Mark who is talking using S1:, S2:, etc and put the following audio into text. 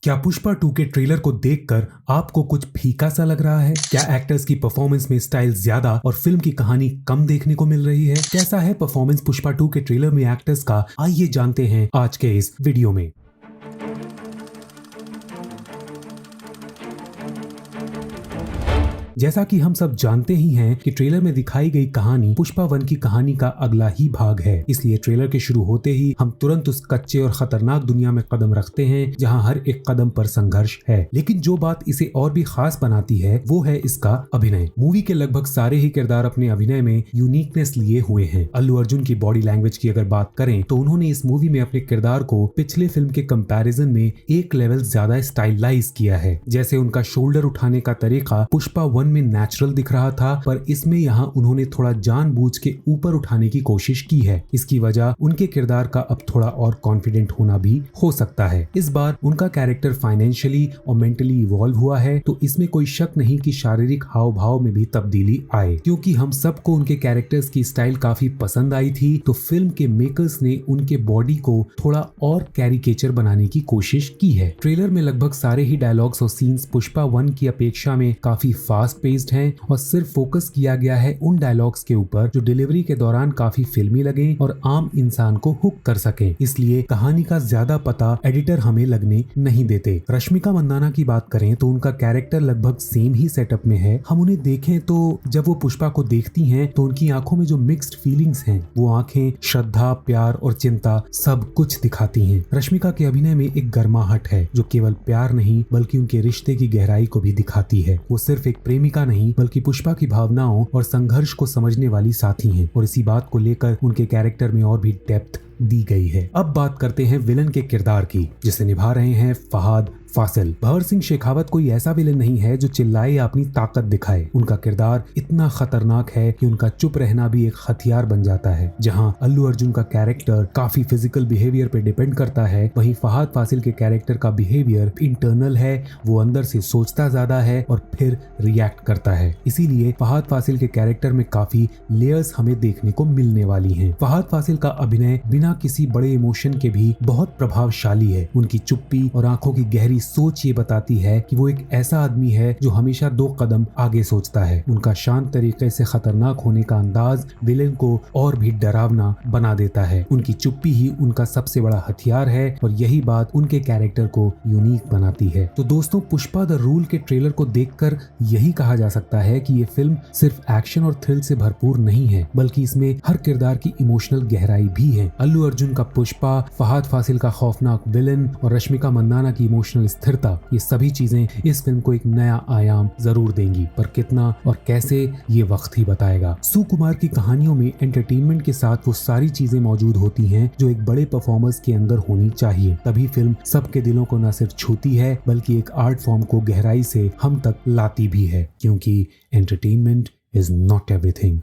S1: क्या पुष्पा 2 के ट्रेलर को देखकर आपको कुछ फीका सा लग रहा है? क्या एक्टर्स की परफॉर्मेंस में स्टाइल ज्यादा और फिल्म की कहानी कम देखने को मिल रही है? कैसा है परफॉर्मेंस पुष्पा 2 के ट्रेलर में एक्टर्स का? आइए जानते हैं आज के इस वीडियो में। जैसा कि हम सब जानते ही हैं कि ट्रेलर में दिखाई गई कहानी पुष्पा 1 की कहानी का अगला ही भाग है। इसलिए ट्रेलर के शुरू होते ही हम तुरंत उस कच्चे और खतरनाक दुनिया में कदम रखते हैं जहां हर एक कदम पर संघर्ष है। लेकिन जो बात इसे और भी खास बनाती है वो है इसका अभिनय। मूवी के लगभग सारे ही किरदार अपने अभिनय में यूनिकनेस लिए हुए हैं। अल्लू अर्जुन की बॉडी लैंग्वेज की अगर बात करें तो उन्होंने इस मूवी में अपने किरदार को पिछले फिल्म के कंपैरिजन में एक लेवल ज्यादा स्टाइलाइज किया है। जैसे उनका शोल्डर उठाने का तरीका पुष्पा 1 में नेचुरल दिख रहा था, पर इसमें यहाँ उन्होंने थोड़ा जानबूझ के ऊपर उठाने की कोशिश की है। इसकी वजह उनके किरदार का अब थोड़ा और कॉन्फिडेंट होना भी हो सकता है। इस बार उनका कैरेक्टर फाइनेंशियली और मेंटली इवॉल्व हुआ है, तो इसमें कोई शक नहीं कि शारीरिक हाव भाव में भी तब्दीली आए। क्योंकि हम सबको उनके कैरेक्टर्स की स्टाइल काफी पसंद आई थी, तो फिल्म के मेकर्स ने उनके बॉडी को थोड़ा और कैरिकेचर बनाने की कोशिश की है। ट्रेलर में लगभग सारे ही डायलॉग्स और सीन्स पुष्पा 1 की अपेक्षा में काफी फास्ट पेस्ड हैं और सिर्फ फोकस किया गया है उन डायलॉग्स के ऊपर जो डिलीवरी के दौरान काफी फिल्मी लगे और आम इंसान को हुक कर सके। इसलिए कहानी का ज्यादा पता एडिटर हमें लगने नहीं देते। रश्मिका मंदाना की बात करें तो उनका कैरेक्टर लगभग सेम ही सेटअप में है। हम उन्हें देखें तो जब वो पुष्पा को देखती हैं तो उनकी आंखों में जो मिक्स्ड फीलिंग्स हैं, वो आंखें श्रद्धा, प्यार और चिंता सब कुछ दिखाती हैं। रश्मिका के अभिनय में एक गर्माहट है जो केवल प्यार नहीं बल्कि उनके रिश्ते की गहराई को भी दिखाती है। वो सिर्फ एक प्रेमिका नहीं बल्कि पुष्पा की भावनाओं और संघर्ष को समझने वाली साथी हैं, और इसी बात को लेकर उनके कैरेक्टर में और भी डेप्थ दी गई है। अब बात करते हैं विलन के किरदार की, जिसे निभा रहे हैं फहाद फासिल। भंवर सिंह शेखावत कोई ऐसा विलन नहीं है जो चिल्लाए या अपनी ताकत दिखाए। उनका किरदार इतना खतरनाक है कि उनका चुप रहना भी एक हथियार बन जाता है। जहां अल्लू अर्जुन का कैरेक्टर काफी फिजिकल बिहेवियर पे डिपेंड करता है, वहीं फहाद फासिल के कैरेक्टर का बिहेवियर इंटरनल है। वो अंदर से सोचता ज्यादा है और फिर रिएक्ट करता है। इसीलिए फहाद फासिल के कैरेक्टर में काफी लेयर्स हमें देखने को मिलने वाली हैं। फहाद फासिल का अभिनय बिना किसी बड़े इमोशन के भी बहुत प्रभावशाली है। उनकी चुप्पी और आंखों की गहरी सोच ये बताती है कि वो एक ऐसा आदमी है जो हमेशा 2 कदम आगे सोचता है। उनका शांत तरीके से खतरनाक होने का अंदाज विलेन को और भी डरावना बना देता है। उनकी चुप्पी ही उनका सबसे बड़ा हथियार है और यही बात उनके कैरेक्टर को यूनिक बनाती है। तो दोस्तों, पुष्पा द रूल के ट्रेलर को देखकर यही कहा जा सकता है कि ये फिल्म सिर्फ एक्शन और थ्रिल से भरपूर नहीं है, बल्कि इसमें हर किरदार की इमोशनल गहराई भी है। अल्लू अर्जुन का पुष्पा, फहाद फासिल का खौफनाक विलन और रश्मिका मंदाना की इमोशनल स्थिरता, ये सभी चीजें इस फिल्म को एक नया आयाम जरूर देंगी, पर कितना और कैसे ये वक्त ही बताएगा। सुकुमार की कहानियों में एंटरटेनमेंट के साथ वो सारी चीजें मौजूद होती हैं जो एक बड़े परफॉर्मर्स के अंदर होनी चाहिए। तभी फिल्म सबके दिलों को न सिर्फ छूती है बल्कि एक आर्ट फॉर्म को गहराई से हम तक लाती भी है, क्योंकि एंटरटेनमेंट इज नॉट एवरीथिंग।